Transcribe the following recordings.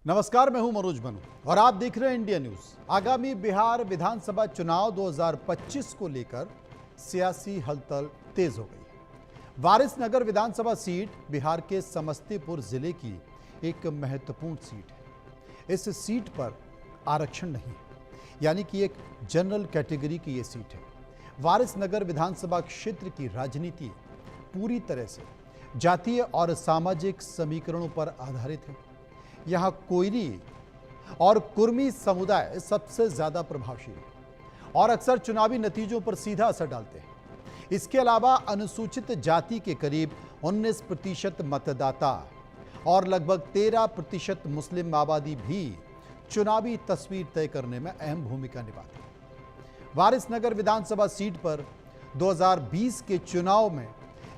नमस्कार, मैं हूं मनोज बनू और आप देख रहे हैं इंडिया न्यूज। आगामी बिहार विधानसभा चुनाव 2025 को लेकर सियासी हलचल तेज हो गई है। वारिसनगर विधानसभा सीट बिहार के समस्तीपुर जिले की एक महत्वपूर्ण सीट है। इस सीट पर आरक्षण नहीं है, यानी कि एक जनरल कैटेगरी की यह सीट है। वारिसनगर विधानसभा क्षेत्र की राजनीति पूरी तरह से जातीय और सामाजिक समीकरणों पर आधारित है। यहाँ कोयरी और कुर्मी समुदाय सबसे ज्यादा प्रभावशील है और अक्सर चुनावी नतीजों पर सीधा असर डालते हैं। इसके अलावा अनुसूचित जाति के करीब 19% मतदाता और लगभग 13% मुस्लिम आबादी भी चुनावी तस्वीर तय करने में अहम भूमिका निभाते हैं। वारिसनगर विधानसभा सीट पर 2020 के चुनाव में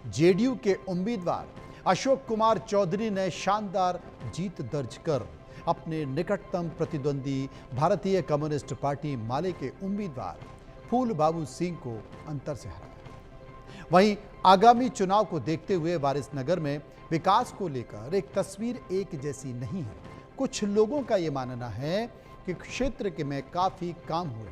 जेडीयू के उम्मीदवार अशोक कुमार चौधरी ने शानदार जीत दर्ज कर अपने निकटतम प्रतिद्वंदी भारतीय कम्युनिस्ट पार्टी माले के उम्मीदवार फूल बाबू सिंह को अंतर से हराया। वहीं आगामी चुनाव को देखते हुए वारिसनगर में विकास को लेकर एक तस्वीर एक जैसी नहीं है। कुछ लोगों का यह मानना है कि क्षेत्र के में काफी काम हुए,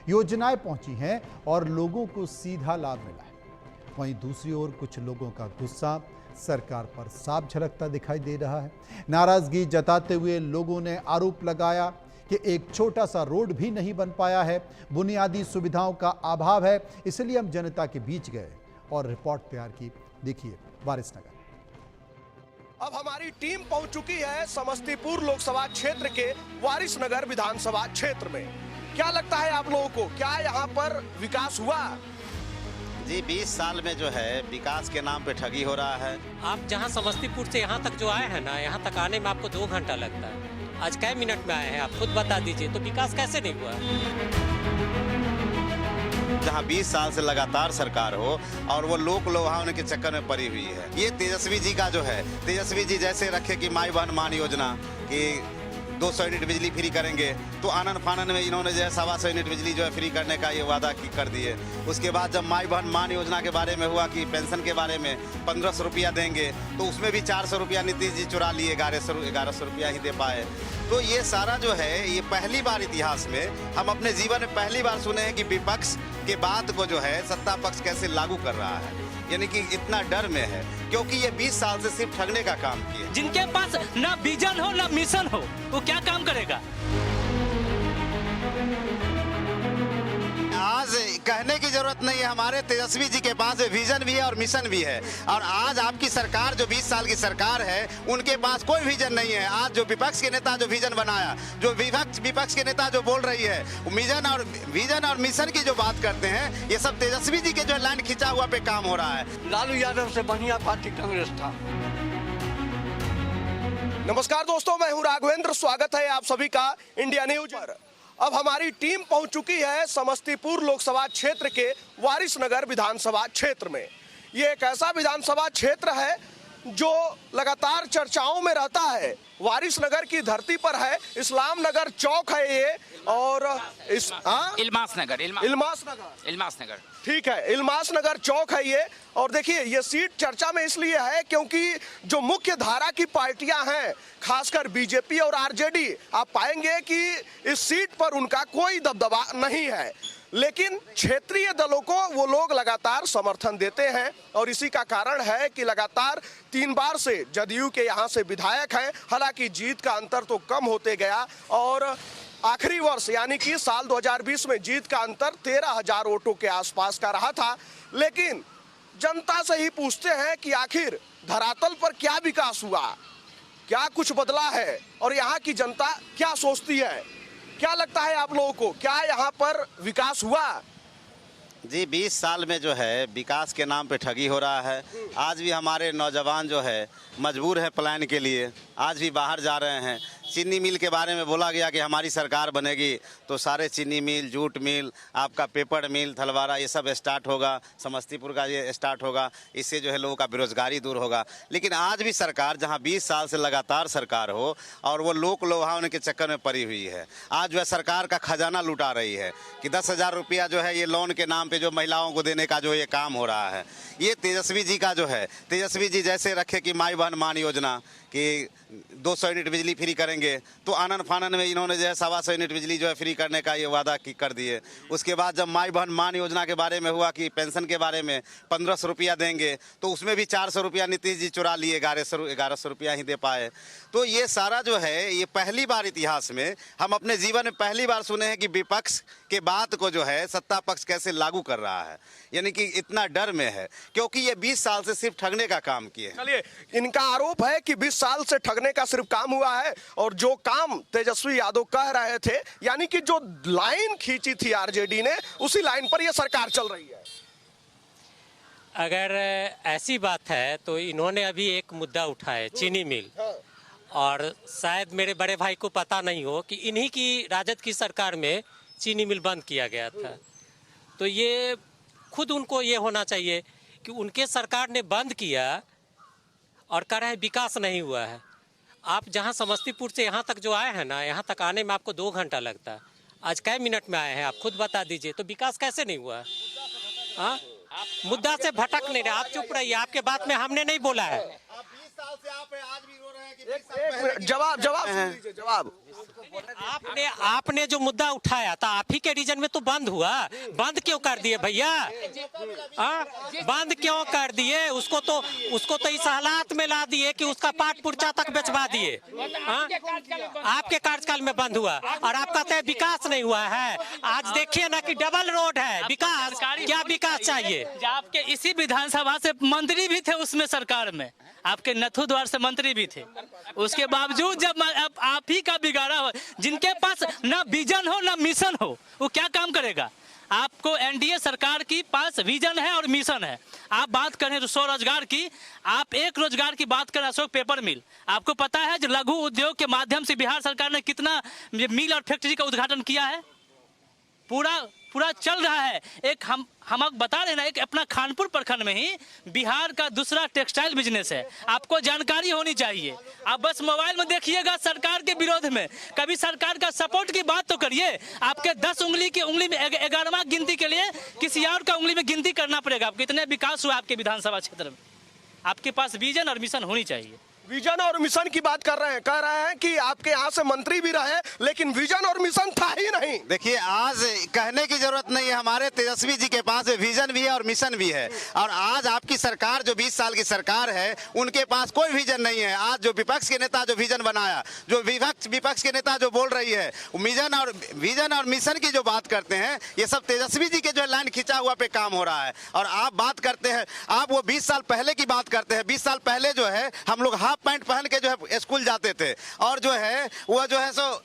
योजनाएं पहुंची हैं और लोगों को सीधा लाभ मिला है। वहीं दूसरी ओर कुछ लोगों का गुस्सा सरकार पर साफ झलकता दिखाई दे रहा है। नाराजगी जताते हुए लोगों ने आरोप लगाया कि एक छोटा सा रोड भी नहीं बन पाया है, बुनियादी सुविधाओं का अभाव है। इसलिए हम जनता के बीच गए और रिपोर्ट तैयार की। देखिए वारिसनगर। अब हमारी टीम पहुंच चुकी है समस्तीपुर लोकसभा क्षेत्र के वारिसनगर विधानसभा क्षेत्र में। क्या लगता है आप लोगों को, क्या यहाँ पर विकास हुआ? जी 20 साल में जो है विकास के नाम पे ठगी हो रहा है। आप जहां समस्तीपुर से यहां तक जो आए हैं ना, यहां तक आने में आपको 2 घंटा लगता है। आज कै मिनट में आए हैं, आप खुद बता दीजिए। तो विकास कैसे नहीं हुआ? जहां 20 साल से लगातार सरकार हो और वो लोक लोभावने के चक्कर में पड़ी हुई है। ये तेजस्वी जी का जो है, तेजस्वी जी जैसे रखे कि माई बहन मान योजना कि 200 यूनिट बिजली फ्री करेंगे, तो आनन फानन में इन्होंने जो है 125 यूनिट बिजली जो है फ्री करने का ये वादा कर दिए। उसके बाद जब माई बहन मान योजना के बारे में हुआ कि पेंशन के बारे में 1500 रुपया देंगे, तो उसमें भी 400 रुपया नीतीश जी चुरा लिए, 1100 रुपया ही दे पाए। तो ये सारा जो है, ये पहली बार इतिहास में हम अपने जीवन में पहली बार सुने हैं कि विपक्ष के बात को जो है सत्ता पक्ष कैसे लागू कर रहा है, यानी कि इतना डर में है, क्योंकि ये 20 साल से सिर्फ ठगने का काम किया। जिनके पास ना विजन हो ना मिशन हो, वो क्या काम करेगा? आज कहने की जरूरत नहीं है, हमारे तेजस्वी जी के पास विजन भी है और मिशन भी है। और आज आपकी सरकार जो 20 साल की सरकार है, उनके पास कोई विजन नहीं है। आज जो विपक्ष के नेता जो विजन बनाया, जो विपक्ष के नेता जो बोल रही है, विजन और मिशन की जो बात करते हैं, ये सब तेजस्वी जी के जो लाइन खिंचा हुआ पे काम हो रहा है। लालू यादव से बढ़िया पार्टी कांग्रेस था। नमस्कार दोस्तों, मैं हूं राघवेंद्र। स्वागत है आप सभी का इंडिया न्यूज पर। अब हमारी टीम पहुंच चुकी है समस्तीपुर लोकसभा क्षेत्र के वारिसनगर विधानसभा क्षेत्र में। ये एक ऐसा विधानसभा क्षेत्र है जो लगातार चर्चाओं में रहता है। वारिसनगर की धरती पर है, इस्लाम नगर चौक है ये, और इल्मास नगर ठीक है, इल्मास नगर चौक है ये। और देखिए, ये सीट चर्चा में इसलिए है क्योंकि जो मुख्य धारा की पार्टियां हैं, खासकर बीजेपी और आरजेडी, आप पाएंगे कि इस सीट पर उनका कोई दबदबा नहीं है। लेकिन क्षेत्रीय दलों को वो लोग लगातार समर्थन देते हैं और इसी का कारण है कि लगातार 3 बार से जदयू के यहाँ से विधायक हैं। हालांकि जीत का अंतर तो कम होते गया और आखिरी वर्ष यानी कि साल 2020 में जीत का अंतर 13,000 वोटों के आसपास का रहा था। लेकिन जनता से ही पूछते हैं कि आखिर धरातल पर क्या विकास हुआ, क्या कुछ बदला है और यहाँ की जनता क्या सोचती है। क्या लगता है आप लोगों को, क्या यहाँ पर विकास हुआ? जी 20 साल में जो है विकास के नाम पे ठगी हो रहा है। आज भी हमारे नौजवान जो है मजबूर है पलायन के लिए, आज भी बाहर जा रहे हैं। चीनी मिल के बारे में बोला गया कि हमारी सरकार बनेगी तो सारे चीनी मिल, जूट मिल, आपका पेपर मिल, थलवारा, ये सब स्टार्ट होगा। समस्तीपुर का ये स्टार्ट होगा, इससे जो है लोगों का बेरोजगारी दूर होगा। लेकिन आज भी सरकार, जहां 20 साल से लगातार सरकार हो और वो लोक लोभावने के चक्कर में पड़ी हुई है, आज वह सरकार का खजाना लुटा रही है कि 10,000 रुपया जो है ये लोन के नाम पे जो महिलाओं को देने का जो ये काम हो रहा है, ये तेजस्वी जी का जो है, तेजस्वी जी जैसे रखे कि माई बहन मान योजना कि 200 यूनिट बिजली फ्री करेंगे, देंगे, तो आनन फानन में इन्होंने जो है 125 यूनिट बिजली जो है फ्री करने का ये वादा कर दिए। उसके बाद जब माई बहन मान योजना के बारे में हुआ कि पेंशन के बारे में 1500 रुपया देंगे, तो उसमें भी 400 रुपया नीतीश जी चुरा लिए, 1100 रुपया ही दे पाए। तो ये सारा जो है, ये पहली बार इतिहास में हम अपने जीवन में पहली बार सुने हैं कि विपक्ष के बात को जो है सत्ता पक्ष कैसे लागू कर रहा है, यानी कि इतना डर में है, क्योंकि ये 20 साल से सिर्फ ठगने का काम किए। चलिए, इनका आरोप है कि 20 साल से ठगने का सिर्फ काम हुआ है, और जो काम तेजस्वी यादव कह रहे थे, यानी कि जो लाइन खींची थी आरजेडी ने, उसी लाइन पर यह सरकार चल रही है। अगर ऐसी बात है तो इन्होंने अभी एक मुद्दा उठाया, चीनी मिल, और शायद मेरे बड़े भाई को पता नहीं हो कि इन्हीं की राजद की सरकार में चीनी मिल बंद किया गया था। तो ये खुद उनको ये होना चाहिए कि उनके सरकार ने बंद किया और कह रहे हैं विकास नहीं हुआ है। आप जहां समस्तीपुर से यहाँ तक जो आए हैं ना, यहाँ तक आने में आपको 2 घंटा लगता है, आज कै मिनट में आए हैं आप खुद बता दीजिए। तो विकास कैसे नहीं हुआ? हाँ, मुद्दा से भटक नहीं रहे, आप चुप रहिए, आपके बात में हमने नहीं बोला है। 20 साल से आप आज भी रो रहे हैं कि जवाब सुन लीजिए, जवाब। आपने जो मुद्दा उठाया था, आप ही के रीजन में तो बंद हुआ। बंद क्यों कर दिए भैया? बंद क्यों कर दिए? उसको तो इस हालात में ला दिए कि उसका पाठ पुर्जा तक बेचवा दिए। आपके कार्यकाल में बंद हुआ, और आप कहते हैं विकास नहीं हुआ है। आज देखिए ना कि डबल रोड है। विकास क्या विकास चाहिए? आपके इसी विधानसभा से मंत्री भी थे उसमें सरकार में, आपके नथु द्वार से मंत्री भी थे। उसके बावजूद जब आप ही का बिगाड़ा हो, जिनके पास ना विजन हो ना मिशन हो, वो क्या काम करेगा? आपको एनडीए सरकार की पास विजन है और मिशन है। आप बात करें स्वरोजगार की, आप एक रोजगार की बात करें, अशोक पेपर मिल। आपको पता है जो लघु उद्योग के माध्यम से बिहार सरकार ने कितना मिल और फैक्ट्री का उद्घाटन किया है? पूरा चल रहा है। एक हम बता रहे ना, एक अपना खानपुर प्रखंड में ही बिहार का दूसरा टेक्सटाइल बिजनेस है। आपको जानकारी होनी चाहिए। आप बस मोबाइल में देखिएगा सरकार के विरोध में, कभी सरकार का सपोर्ट की बात तो करिए। आपके 10 उंगली की उंगली में 11वां गिनती के लिए किसी और का उंगली में गिनती करना पड़ेगा। आपको इतने विकास हुआ आपके विधानसभा क्षेत्र में। आपके पास विजन और मिशन होनी चाहिए। विजन और मिशन की बात कर रहे हैं, कह रहे हैं कि आपके यहाँ से मंत्री भी रहे, लेकिन विजन और मिशन था ही नहीं। देखिए, आज कहने की जरूरत नहीं है, हमारे तेजस्वी जी के पास विजन भी है और मिशन भी है। और आज आपकी सरकार जो 20 साल की सरकार है, उनके पास कोई विजन नहीं है। आज जो विपक्ष के नेता जो विजन बनाया, जो विपक्ष के नेता जो बोल रही है, विजन और मिशन की जो बात करते हैं, ये सब तेजस्वी जी के जो लाइन खिंचा हुआ पे काम हो रहा है। और आप बात करते हैं, आप वो 20 साल पहले की बात करते हैं। 20 साल पहले जो है हम लोग हाफ पैंट पहन के जो है स्कूल जाते थे, और जो है वो जो है सो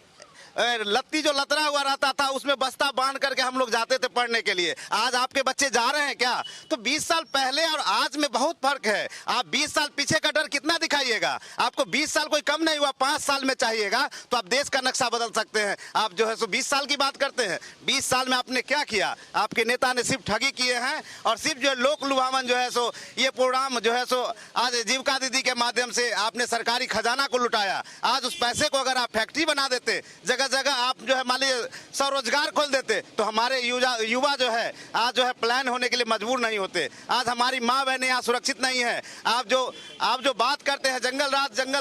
लत्ती जो लतरा हुआ रहता था, उसमें बस्ता बांध करके हम लोग जाते थे पढ़ने के लिए। आज आपके बच्चे जा रहे हैं क्या? तो 20 साल पहले और आज में बहुत फर्क है। आप 20 साल पीछे का डर कितना दिखाइएगा? आपको 20 साल कोई कम नहीं हुआ, 5 साल में चाहिएगा तो आप देश का नक्शा बदल सकते हैं। आप जो है सो 20 साल की बात करते हैं। 20 साल में आपने क्या किया? आपके नेता ने सिर्फ ठगी किए हैं, और सिर्फ जो लोक लुभावन जो है सो ये प्रोग्राम जो है सो आज जीविका दीदी के माध्यम से आपने सरकारी खजाना को लुटाया। आज उस पैसे को अगर आप फैक्ट्री बना देते, जगह आप जो है मान लीजिए स्वरोजगार खोल देते, तो हमारे युवा जो है आज जो है प्लान होने के लिए मजबूर नहीं होते। आज हमारी माँ बहनें यहाँ सुरक्षित नहीं है। आप जो बात करते हैं जंगल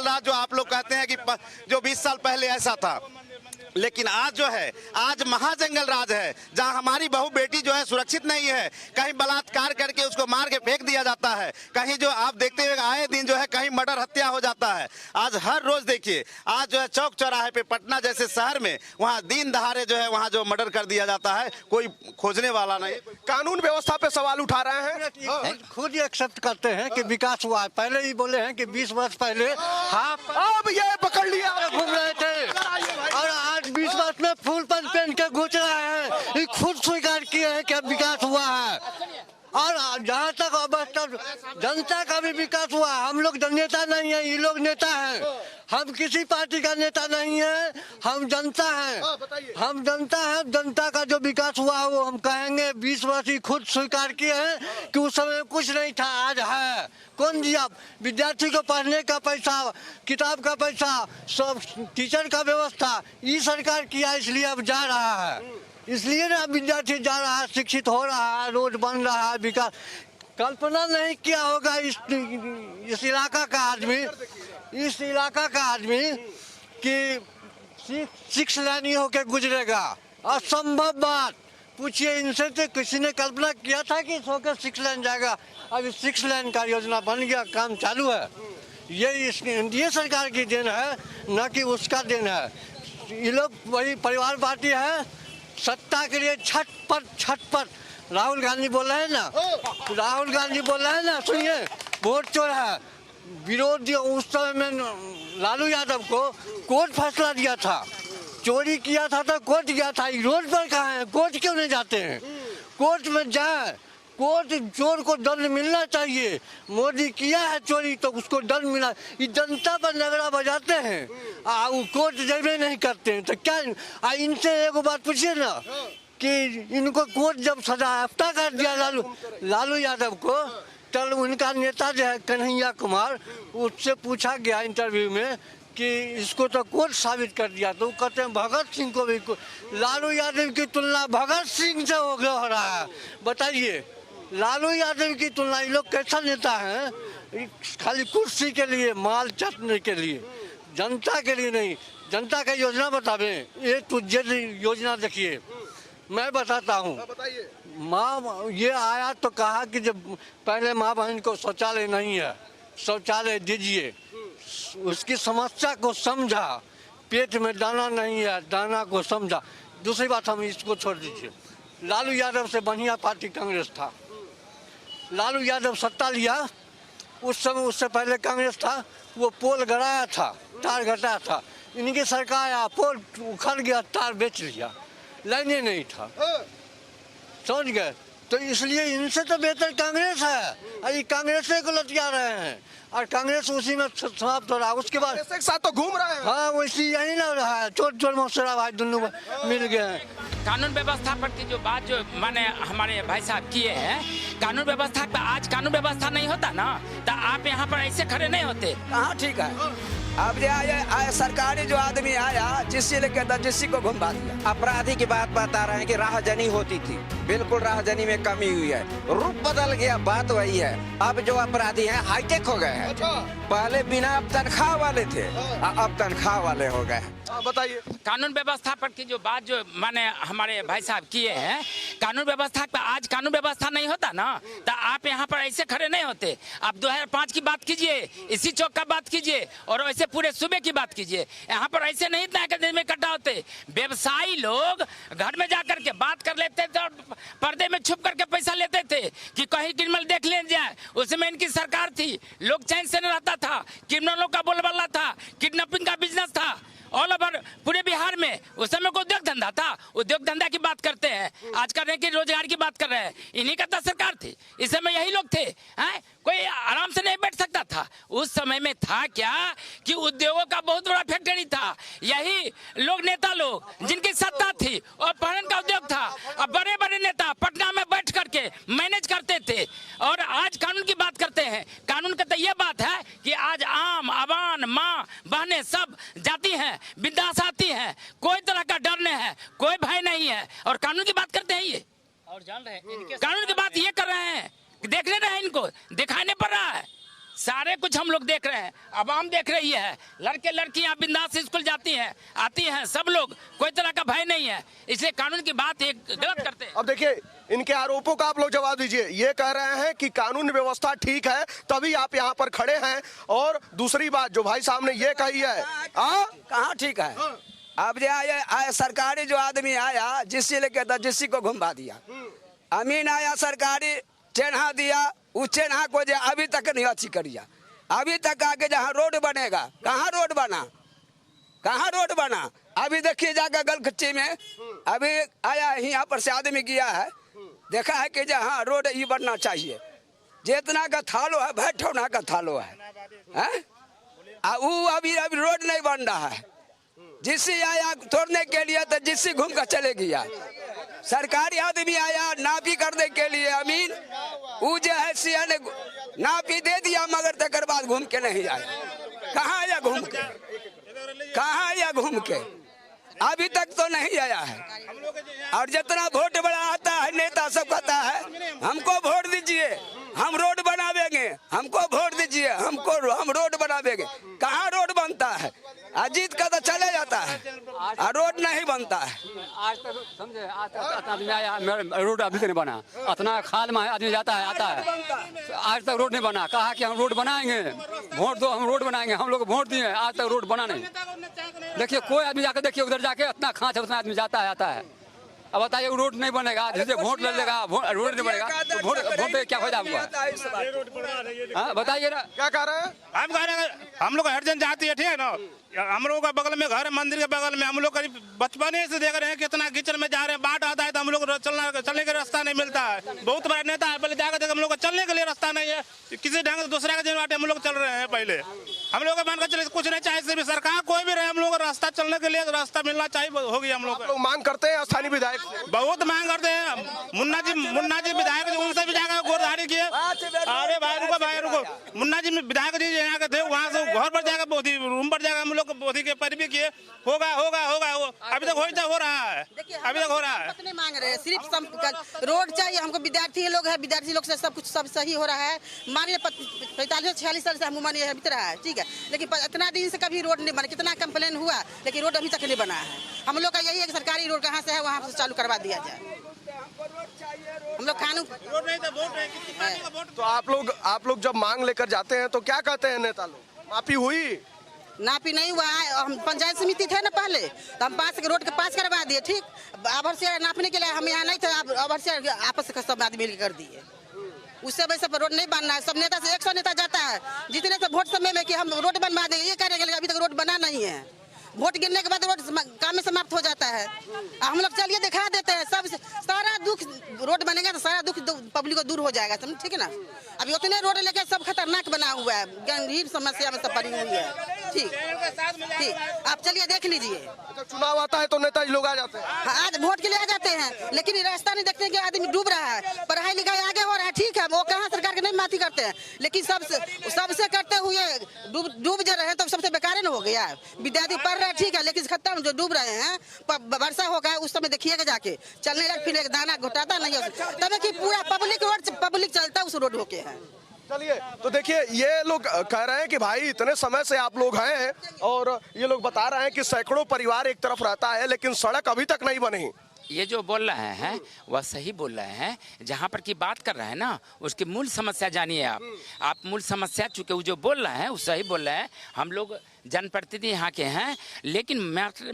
राज जो आप लोग कहते हैं कि जो 20 साल पहले ऐसा था, लेकिन आज जो है, आज महाजंगल राज है, जहां हमारी बहू बेटी जो है सुरक्षित नहीं है। कहीं बलात्कार करके उसको मार के फेंक दिया जाता है, कहीं जो आप देखते हुए आए दिन जो है कहीं मर्डर हत्या हो जाता है। आज हर रोज देखिए, आज जो है चौक चौराहे पे पटना जैसे शहर में वहां दिन दहाड़े जो है वहां जो मर्डर कर दिया जाता है, कोई खोजने वाला नहीं। कानून व्यवस्था पे सवाल उठा रहे हैं। खुद एक्सेप्ट करते हैं कि विकास हुआ है। पहले ही बोले हैं कि 20 वर्ष पहले अब ये पकड़ लिया, घूम रहे थे, और आज 20 वर्ष में फुल पैंट पहन के घुस रहा है। ये खुद स्वीकार किए हैं कि विकास हुआ है। और जहाँ तक अब जनता का भी विकास हुआ। हम लोग नेता नहीं है, ये लोग नेता हैं। हम किसी पार्टी का नेता नहीं है, हम जनता हैं। हम जनता हैं। जनता का जो विकास हुआ है वो हम कहेंगे। 20 वर्ष ही खुद स्वीकार किए हैं कि उस समय कुछ नहीं था, आज है। कौन दिया? विद्यार्थी को पढ़ने का पैसा, किताब का पैसा, सब टीचर का व्यवस्था ये सरकार किया, इसलिए अब जा रहा है। इसलिए ना विद्यार्थी जा रहा है, शिक्षित हो रहा है, रोड बन रहा है, विकास। कल्पना नहीं किया होगा इस इलाका का आदमी कि 6 लाइन ही होके गुजरेगा, असंभव बात। पूछिए इनसे, तो किसी ने कल्पना किया था कि इस होकर 6 लाइन जाएगा? अभी 6 लाइन का योजना बन गया, काम चालू है। ये इसकी एनडीए सरकार की देन है, न कि उसका देन है। ये लोग वही परिवार पार्टी है, सत्ता के लिए छटपट। राहुल गांधी बोल रहे हैं ना, सुनिए, वोट चोर है। विरोधी उस समय में लालू यादव को कोर्ट फैसला दिया था, चोरी किया था तो कोर्ट गया था। रोड पर कहाँ है? कोर्ट क्यों नहीं जाते हैं? कोर्ट में जाए, कोर्ट चोर को दंड मिलना चाहिए। मोदी किया है चोरी तो उसको दंड मिला। ये जनता पर नगड़ा बजाते हैं, वो कोर्ट जबे नहीं करते हैं तो क्या? इनसे एक बात पूछिए ना कि इनको कोर्ट जब सजा याफ्ता कर दिया लालू यादव को, तब उनका नेता जो है कन्हैया कुमार, उससे पूछा गया इंटरव्यू में कि इसको तो कोर्ट साबित कर दिया, तो कहते हैं भगत सिंह को भी। लालू यादव की तुलना भगत सिंह से हो रहा है। बताइए, लालू यादव की तुलना, ये लोग कैसा नेता है? खाली कुर्सी के लिए, माल चाटने के लिए, जनता के लिए नहीं। जनता का योजना बतावे, ये तुझे योजना देखिए, मैं बताता हूँ। माँ ये आया तो कहा कि जब पहले माँ बहन को शौचालय नहीं है, शौचालय दीजिए। उसकी समस्या को समझा, पेट में दाना नहीं है, दाना को समझा। दूसरी बात, हम इसको छोड़ दीजिए। लालू यादव से बढ़िया पार्टी कांग्रेस था। लालू यादव सत्ता लिया, उस समय उससे पहले कांग्रेस था, वो पोल गड़ाया था, तार घटाया था। इनकी सरकार आया, पोल उखड़ गया, तार बेच लिया, लाइने नहीं था। समझ गए? तो इसलिए इनसे तो बेहतर कांग्रेस है। अभी कांग्रेस को लतिया रहे हैं और कांग्रेस उसी में समाप्त हो रहा है। उसके बाद एक साथ तो घूम रहे हैं। हाँ, वैसी यही ना रहा है, चोर मौसरा भाई दोनों मिल गए हैं। कानून व्यवस्था पर की जो बात जो माने हमारे भाई साहब किए हैं, कानून व्यवस्था पर आज कानून व्यवस्था नहीं होता ना, तो आप यहाँ पर ऐसे खड़े नहीं होते। हाँ ठीक है। अब जो आया सरकारी जो आदमी आया, जिससे लेकर जिससी को घुमा दिया। अपराधी की बात बता रहे हैं कि राहजनी होती थी, बिल्कुल राहजनी में कमी हुई है, रूप बदल गया, बात वही है। अब जो अपराधी हैं हाईटेक हो गए हैं। पहले बिना तनख्वाह वाले थे, अब तनख्वाह वाले हो गए। बताइए, कानून व्यवस्था पर की जो बात जो माने हमारे भाई साहब किए हैं, कानून व्यवस्था पर आज कानून व्यवस्था नहीं होता ना, तो आप यहाँ पर ऐसे खड़े नहीं होते। आप 2005 की बात कीजिए, इसी चौक का बात कीजिए, और ऐसे पूरे सूबे की बात कीजिए। यहाँ पर ऐसे नहीं इतना में इकट्ठा होते। व्यवसायी लोग घर में जाकर के बात कर लेते थे और पर्दे में छुप करके पैसा लेते थे कि कहीं क्रिमिनल देख ले जाए। उसमें इनकी सरकार थी, लोग चैन से न रहता था, क्रिमिनलों का बोलबाला था, किडनैपिंग का बिजनेस था ऑल ओवर पूरे बिहार में। उस समय को उद्योग धंधा था, उद्योग धंधा की बात करते हैं, आज करने की रोजगार की बात कर रहे हैं। इन्हीं का तो सरकार थी, इस समय यही लोग थे। हैं, कोई आराम से नहीं बैठ सकता था। उस समय में था क्या कि उद्योगों का बहुत बड़ा फैक्ट्री था। यही लोग नेता लोग जिनकी सत्ता थी और पहन का उद्योग था, अब बड़े बड़े नेता पटना में बैठ करके मैनेज करते थे। और आज कानून की बात करते हैं। कानून का तो ये बात है कि आज आम आवान माँ बहनें सब जाती हैं, बिंदास आती हैं, कोई तरह का डर नहीं है, कोई भय नहीं है, और कानून की बात करते हैं। ये और जान रहे हैं कानून की बात ये कर रहे हैं, देख ले रहे हैं, इनको दिखाने पड़ रहा है। सारे कुछ हम लोग देख रहे हैं, आवाम देख रही है, लड़के लड़कियां बिंदास स्कूल जाती हैं, आती हैं, सब लोग, कोई तरह का भय नहीं है। इसलिए कानून की बात एक गलत करते हैं। अब देखिए, इनके आरोपों का आप लोग जवाब दीजिए। ये कह रहे हैं कि कानून व्यवस्था ठीक है, तभी आप यहाँ पर खड़े हैं। और दूसरी बात जो भाई साहब ने ये कही है, कहाँ ठीक है। अब जो आया सरकारी जो आदमी आया, जिससे लेकर जिससी को घुमा दिया। अमीन आया, सरकारी चेन्हा दिया, उस चेन्हा को जो अभी तक नहीं अच्छी करिया। अभी तक आगे जहाँ रोड बनेगा, कहाँ रोड बना, कहाँ रोड बना। अभी देखिए जाकर गलखच्ची में अभी आया, यहाँ पर से आदमी गया है, देखा है कि जहाँ रोड ये बनना चाहिए, जितना का थालो है बैठौना का थालो है, वो अभी रोड नहीं बन रहा है। जिससे आया तोड़ने के लिए तो जिससे घूम कर चले गया। सरकारी आदमी आया नापी करने के लिए, अमीन वो जो है सिया ने नापी दे दिया, मगर तकर बाद घूम के नहीं आया। कहाँ आया घूम के, कहाँ आया घूम के, अभी तक तो नहीं आया है। और जितना वोट बड़ा आता है, नेता सब कहता है हमको वोट दीजिए, हम रोड बनावेंगे, हमको वोट दीजिए, हम रोड बनावेंगे। कहाँ रोड बनता है? अजीत का तो चले जाता है और रोड नहीं बनता है। आज तक समझे, आज तक आदमी आया, रोड अभी तक नहीं बना। इतना खाल में आदमी जाता है आता है, आज तक रोड नहीं बना। कहा कि हम रोड बनाएंगे, वोट दो हम रोड बनाएंगे, हम लोग वोट दिए, आज तक रोड बना नहीं। देखिए कोई आदमी जाकर देखिए उधर जाके इतना खांच है, उतना आदमी जाता है आता है। अब बताइए रोड नहीं बनेगा, जैसे वोट ले लेगा रोड नहीं बनेगा तो वोट क्या फायदा हुआ? हाँ बताइए ना क्या कह रहे हैं? हम कह रहे हैं हम लोग हर जन जाती है, ठीक है ना। हम लोग का बगल में घर है, मंदिर के बगल में। हम लोग करीब बचपन से देख रहे हैं कितना कीचड़ में जा रहे हैं। बाढ़ आता है तो हम लोग चलने का रास्ता नहीं मिलता है। बहुत बड़ा नेता है, पहले जाकर हम लोग को चलने के लिए रास्ता नहीं है। किसी ढंग से दूसरे के दिन बाटे हम लोग चल रहे हैं। पहले हम लोग मान कर चले कुछ नहीं चाहिए, सिर्फ सरकार कोई भी रहे, हम लोग रास्ता चलने के लिए रास्ता मिलना चाहिए, होगी। हम लोग मांग करते हैं स्थानीय विधायक, बहुत मांग करते हैं। मुन्ना जी विधायक उनसे भी जाकर गोरधारी किए। अरे भाई रुको, मुन्ना जी विधायक जी यहाँ के थे, वहाँ से घर पर जाकर रूम पर जाकर हम लोग बोधी के पैरवी किए। होगा अभी तक हो रहा है, अभी तक हो रहा है। नहीं मांग रहे, सिर्फ रोड चाहिए हमको। विद्यार्थी लोग है, विद्यार्थी लोग से सब कुछ सब सही हो रहा है। मान लिया 45-46 साल से हम मान बीत रहा है, ठीक है, लेकिन इतना दिन से कभी रोड नहीं बना। कितना कंप्लेन हुआ लेकिन रोड अभी तक नहीं बना है। हम लोग का यही है कि सरकारी रोड कहाँ से है वहाँ से चालू करवा दिया जाए। हम लोग कानून तो आप लोग जब मांग लेकर जाते हैं तो क्या कहते हैं नेता लोग? माफी हुई? नापी नहीं हुआ है। हम पंचायत समिति थे ना पहले, तो हम रोड के पास करवा दिए, ठीक। अभर से नापने के लिए हम यहाँ नहीं थे, अभर से आपस में सब आदमी मिल कर दिए। उससे वैसे पर रोड नहीं बनना है। सब नेता से 100 नेता जाता है जितने से वोट समय में कि हम रोड बनवा देंगे, ये करेंगे, लेकिन अभी तक रोड बना नहीं है। वोट गिरने के बाद रोड काम में समाप्त हो जाता है। हम लोग चलिए दिखा देते हैं, सब सारा दुख रोड बनेगा तो सारा दुख पब्लिक को दूर हो जाएगा, समझ, ठीक है ना। अभी उतने रोड लेके सब खतरनाक बना हुआ है, गंभीर समस्या में सब पड़ी हुई है, ठीक। आप चलिए देख लीजिए। चुनाव आता है तो नेताजी लोग आ जाते हैं। आज वोट के लिए आ जाते हैं, लेकिन रास्ता नहीं देखते कि आदमी डूब रहा है, पढ़ाई लिखाई आगे हो रहा है, ठीक है, वो कहाँ सरकार के नहीं माफी करते हैं, लेकिन सबसे करते हुए डूब जा रहे हैं तो सबसे बेकार न हो गया। विद्यार्थी पढ़ रहे हैं, ठीक है, लेकिन खत्म जो डूब रहे हैं, वर्षा होगा उस समय देखिएगा जाके चलने लग, फिर दाना घोटाता नहीं है, तब कि पूरा पब्लिक चलता है उस रोड होके है। चलिए तो देखिए, ये लोग कह रहे हैं कि भाई इतने समय से आप लोग हैं और ये लोग बता रहे हैं कि सैकड़ों परिवार एक तरफ रहता है लेकिन सड़क अभी तक नहीं बनी। ये जो बोल रहे हैं वह सही बोल रहे हैं। जहाँ पर की बात कर रहे हैं ना, उसकी मूल समस्या जानिए आप मूल समस्या, चूंकि वो जो बोल रहे हैं वो सही बोल रहे हैं। हम लोग जनप्रतिनिधि यहाँ के हैं, लेकिन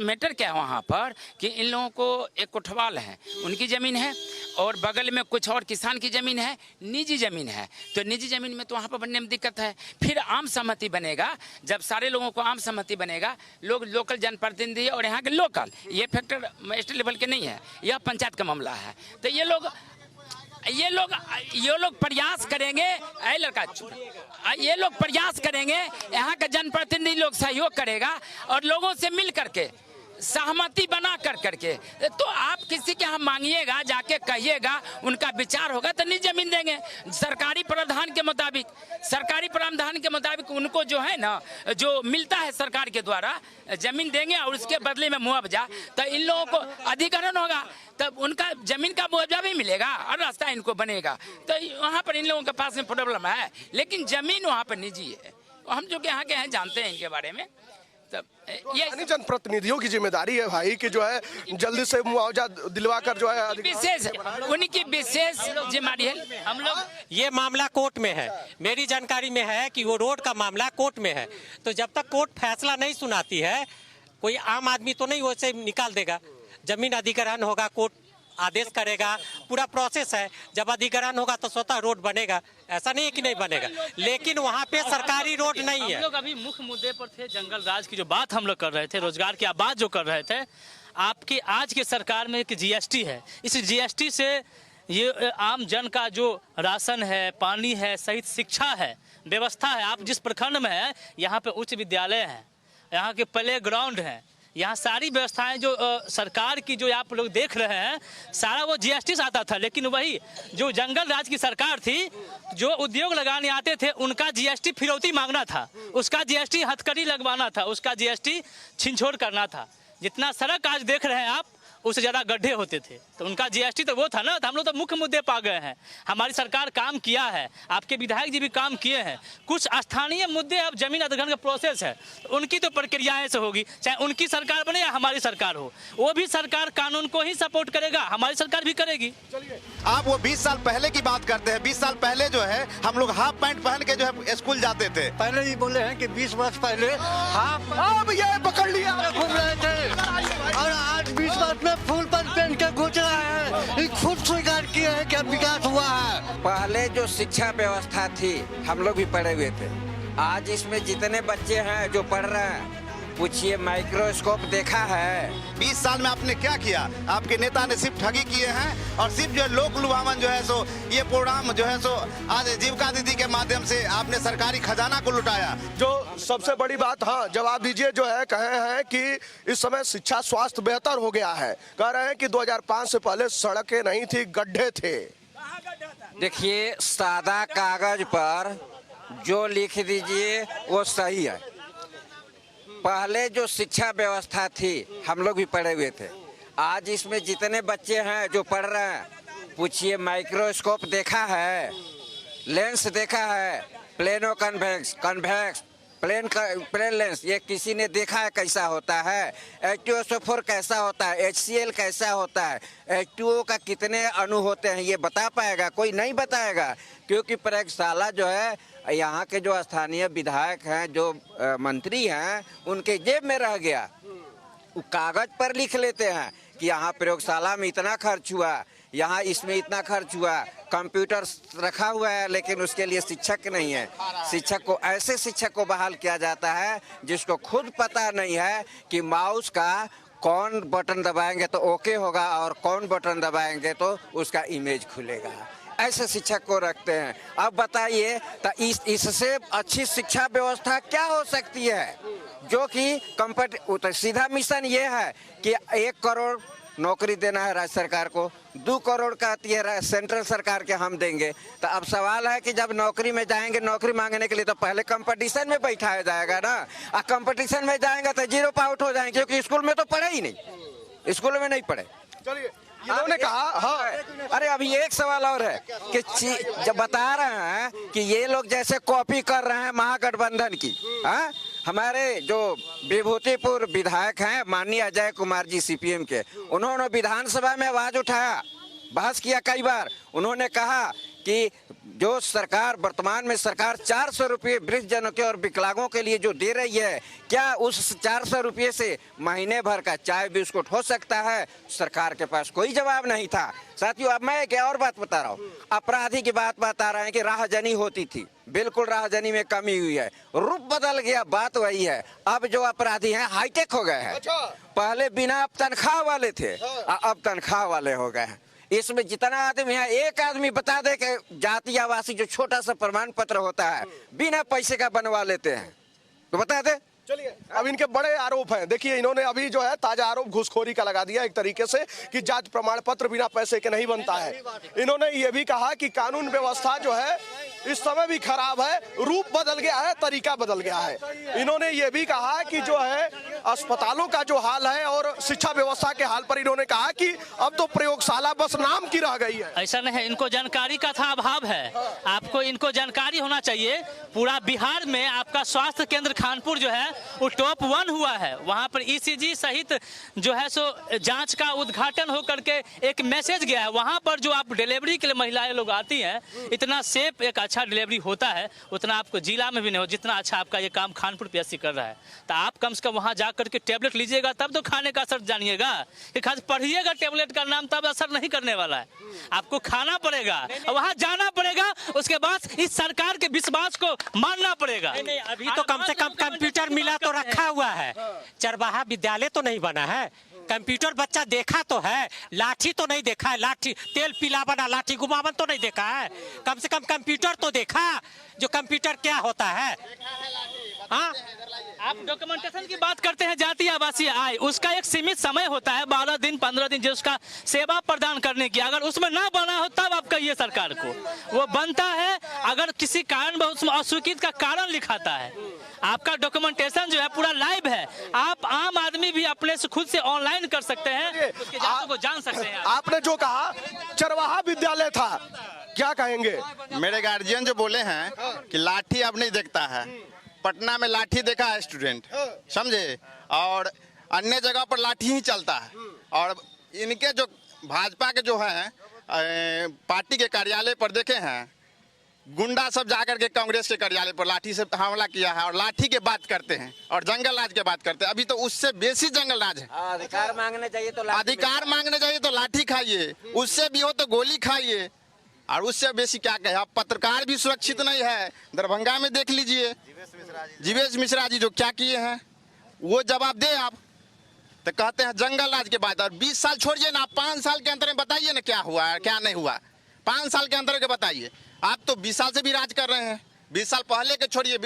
मैटर क्या है वहाँ पर कि इन लोगों को एक कोठवाल है, उनकी ज़मीन है, और बगल में कुछ और किसान की ज़मीन है, निजी ज़मीन है। तो निजी ज़मीन में तो वहाँ पर बनने में दिक्कत है। फिर आम सहमति बनेगा, जब सारे लोगों को आम सहमति बनेगा, लोग लोकल जनप्रतिनिधि और यहाँ के लोकल, ये फैक्टर स्टेट लेवल के नहीं है, यह पंचायत का मामला है। तो ये लोग प्रयास करेंगे, ये लोग प्रयास करेंगे, यहाँ का जनप्रतिनिधि लोग सहयोग करेगा और लोगों से मिल करके सहमति बना करके। तो आप किसी के यहाँ मांगिएगा, जाके कहिएगा, उनका विचार होगा तो निजी जमीन देंगे सरकारी प्रावधान के मुताबिक उनको जो है ना, जो मिलता है सरकार के द्वारा जमीन देंगे और उसके बदले में मुआवजा। तो इन लोगों को अधिग्रहण होगा, तब उनका जमीन का मुआवजा भी मिलेगा और रास्ता इनको बनेगा। तो वहाँ पर इन लोगों के पास में प्रॉब्लम है, लेकिन जमीन वहाँ पर निजी है। हम जो कि यहाँ के हैं जानते हैं इनके बारे में। तब ये जनप्रतिनिधियों की जिम्मेदारी है भाई कि जो है जल्दी से मुआवजा दिलवाकर जो है उनकी विशेष जिम्मेदारी है। हम लोग ये मामला कोर्ट में है, मेरी जानकारी में है कि वो रोड का मामला कोर्ट में है। तो जब तक कोर्ट फैसला नहीं सुनाती है, कोई आम आदमी तो नहीं वैसे निकाल देगा। जमीन अधिग्रहण होगा, कोर्ट आदेश करेगा, पूरा प्रोसेस है। जब अधिग्रहण होगा तो स्वतः रोड बनेगा, ऐसा नहीं है कि नहीं बनेगा, लेकिन वहाँ पे सरकारी रोड नहीं है। हम लोग अभी मुख्य मुद्दे पर थे, जंगल राज की जो बात हम लोग कर रहे थे, रोजगार की बात जो कर रहे थे। आपकी आज के सरकार में एक GST है, इस GST से ये आम जन का जो राशन है, पानी है, सहित शिक्षा है, व्यवस्था है। आप जिस प्रखंड में है, यहाँ पे उच्च विद्यालय है, यहाँ के प्ले ग्राउंड है, यहाँ सारी व्यवस्थाएं जो सरकार की जो आप लोग देख रहे हैं, सारा वो GST से आता था। लेकिन वही जो जंगल राज की सरकार थी, जो उद्योग लगाने आते थे उनका GST फिरौती मांगना था, उसका GST हथकड़ी लगवाना था, उसका GST छीन छोड़ करना था। जितना सड़क आज देख रहे हैं आप, उससे ज़्यादा गड्ढे होते थे। तो उनका जीएसटी तो वो था ना, तो हम लोग तो मुख्य मुद्दे पा गए हैं। हमारी सरकार काम किया है, आपके विधायक जी भी काम किए हैं। कुछ स्थानीय मुद्दे अब जमीन अधिग्रहण का प्रोसेस है, तो उनकी तो प्रक्रियाएं से होगी, चाहे उनकी सरकार बने या हमारी सरकार हो। वो भी सरकार कानून को ही सपोर्ट करेगा, हमारी सरकार भी करेगी। आप वो 20 साल पहले की बात करते हैं। 20 साल पहले जो है हम लोग हाफ पैंट पहन के जो है स्कूल जाते थे। पहले ही बोले हैं कि 20 वर्ष पहले अब ये पकड़ लिया घूम रहे थे और आज 20 वर्ष में फुल पैंट पहन के घूम रहा है। ये खुद स्वीकार किए हैं कि विकास हुआ है। पहले जो शिक्षा व्यवस्था थी हम लोग भी पढ़े हुए थे। आज इसमें जितने बच्चे हैं जो पढ़ रहे हैं, पूछिए माइक्रोस्कोप देखा है। 20 साल में आपने क्या किया? आपके नेता ने सिर्फ ठगी किए हैं और सिर्फ जो लोक लुभावन जो है सो ये प्रोग्राम जो है सो आज जीविका दीदी के माध्यम से आपने सरकारी खजाना को लुटाया। जो सबसे बड़ी बात, हाँ जवाब दीजिए, जो है कहे हैं कि इस समय शिक्षा स्वास्थ्य बेहतर हो गया है। कह रहे हैं कि 2005 से पहले सड़कें नहीं थी, गड्ढे थे। देखिए, सादा कागज पर जो लिख दीजिए वो सही है। पहले जो शिक्षा व्यवस्था थी हम लोग भी पढ़े हुए थे। आज इसमें जितने बच्चे हैं जो पढ़ रहे हैं, पूछिए माइक्रोस्कोप देखा है, लेंस देखा है, प्लेनो कन्वेक्स प्लेन लेंस, ये किसी ने देखा है कैसा होता है? H2SO4 कैसा होता है? HCl कैसा होता है? H2O का कितने अणु होते हैं ये बता पाएगा? कोई नहीं बताएगा, क्योंकि प्रयोगशाला जो है यहाँ के जो स्थानीय विधायक हैं, जो मंत्री हैं, उनके जेब में रह गया। वो कागज पर लिख लेते हैं कि यहाँ प्रयोगशाला में इतना खर्च हुआ, यहाँ इसमें इतना खर्च हुआ। कंप्यूटर रखा हुआ है लेकिन उसके लिए शिक्षक नहीं है। शिक्षक को, ऐसे शिक्षक को बहाल किया जाता है जिसको खुद पता नहीं है कि माउस का कौन बटन दबाएंगे तो ओके होगा और कौन बटन दबाएंगे तो उसका इमेज खुलेगा। ऐसे शिक्षक को रखते हैं। अब बताइए, तो इससे अच्छी शिक्षा व्यवस्था क्या हो सकती है? जो कि सीधा मिशन ये है कि 1 करोड़ नौकरी देना है राज्य सरकार को, 2 करोड़ कहती है सेंट्रल सरकार के हम देंगे। तो अब सवाल है कि जब नौकरी में जाएंगे, नौकरी मांगने के लिए तो पहले कंपटीशन में बैठाया जाएगा ना। और कंपटीशन में जाएंगे तो 0 पे आउट हो जाएंगे, क्योंकि स्कूल में तो पढ़े ही नहीं, स्कूल में नहीं पढ़े। चलिए, इन्होंने कहा, हाँ अरे अभी एक सवाल और है कि जब बता रहे हैं कि ये लोग जैसे कॉपी कर रहे हैं महागठबंधन की। हाँ, हमारे जो विभूतिपुर विधायक हैं माननीय अजय कुमार जी सीपीएम के, उन्होंने विधानसभा में आवाज उठाया, बहस किया कई बार। उन्होंने कहा कि जो सरकार वर्तमान में सरकार 400 रुपये वृद्धजनों के और विकलांगों के लिए जो दे रही है, क्या उस 400 रुपये से महीने भर का चाय बिस्कुट हो सकता है? सरकार के पास कोई जवाब नहीं था। साथियों, अब मैं एक और बात बता रहा हूँ। अपराधी की बात बता रहे हैं कि राहजनी होती थी, बिल्कुल राहजनी में कमी हुई है, रूप बदल गया, बात वही है। अब जो अपराधी हैं हाईटेक हो गए हैं। पहले बिना तनख्वाह वाले थे, अब तनख्वाह वाले हो गए हैं। इसमें जितना आदमी है, एक आदमी बता दे कि जाति आवासी जो छोटा सा प्रमाण पत्र होता है बिना पैसे का बनवा लेते हैं, तो बता दे। चलिए, अब इनके बड़े आरोप हैं। देखिए, इन्होंने अभी जो है ताजा आरोप घूसखोरी का लगा दिया एक तरीके से कि जाति प्रमाण पत्र बिना पैसे के नहीं बनता है। इन्होंने ये भी कहा कि कानून व्यवस्था जो है इस समय भी खराब है, रूप बदल गया है, तरीका बदल गया है। इन्होंने ये भी कहा कि जो है अस्पतालों का जो हाल है और शिक्षा व्यवस्था के हाल पर इन्होंने कहा कि अब तो प्रयोगशाला बस नाम की रह गई है। ऐसा नहीं है, इनको जानकारी का था अभाव है। आपको इनको जानकारी होना चाहिए। पूरा बिहार में आपका स्वास्थ्य केंद्र खानपुर जो है वो टॉप 1 हुआ है। वहाँ पर ECG सहित जो है सो जांच का उद्घाटन होकर के एक मैसेज गया है। वहाँ पर जो आप डिलीवरी के लिए महिलाएं लोग आती हैं, इतना सेफ एक अच्छा डिलीवरी होता है, उतना आपको जिला में भी नहीं हो जितना अच्छा आपका ये काम खानपुर PSC कर रहा है। तो आप कम से कम वहाँ जा करके टेबलेट लीजिएगा, तब तो खाने का असर जानिएगा। कि खास पढ़िएगा टेबलेट का नाम, तब असर नहीं करने वाला है। आपको खाना पड़ेगा, वहाँ जाना पड़ेगा, उसके बाद इस सरकार के विश्वास को मानना पड़ेगा। नहीं, अभी तो कम से कम कंप्यूटर मिला तो रखा हुआ है, चरवाहा विद्यालय तो नहीं बना है। कंप्यूटर बच्चा देखा तो है, लाठी तो नहीं देखा है, लाठी तेल पीला बना लाठी घुमावन तो नहीं देखा है। कम से कम कंप्यूटर तो देखा, जो कंप्यूटर क्या होता है। हाँ, आप डॉक्यूमेंटेशन की बात करते हैं, जाति आवासीय आय, उसका एक सीमित समय होता है, 12 दिन 15 दिन, जिसका सेवा प्रदान करने की। अगर उसमें ना बना हो तब आप कहिए सरकार को, वो बनता है अगर किसी कारण उसमें अस्वीकृत का कारण लिखाता है। आपका डॉक्यूमेंटेशन जो है पूरा लाइव है, आप आम आदमी भी अपने से खुद से ऑनलाइन कर सकते हैं, उसके जातों को जान सकते हैं। आपने जो कहा चरवाहा विद्यालय था, क्या कहेंगे? मेरे गार्जियन जो बोले हैं कि लाठी अब नहीं देखता है, पटना में लाठी देखा है स्टूडेंट, समझे, और अन्य जगह पर लाठी ही चलता है। और इनके जो भाजपा के जो हैं पार्टी के कार्यालय पर देखे हैं, गुंडा सब जाकर के कांग्रेस के कार्यालय पर लाठी से हमला किया है और लाठी के बात करते हैं और जंगल राज के बात करते हैं। अभी तो उससे बेसी जंगल राज है। अधिकार मांगने चाहिए तो लाठी खाइए, उससे भी हो तो गोली खाइए, और उससे बेसी क्या कहे। आप पत्रकार भी सुरक्षित नहीं है। दरभंगा में देख लीजिए जीवेश मिश्रा जी जो क्या किए हैं, वो जवाब दे आप तो कहते हैं जंगल राज के बाद। और 20 साल छोड़िए ना, आप 5 साल के अंदर में बताइए ना क्या हुआ है क्या नहीं हुआ। 5 साल के अंदर के बताइए। आप तो 20 साल से भी राज कर रहे हैं, 20 साल पहले के छोड़िए,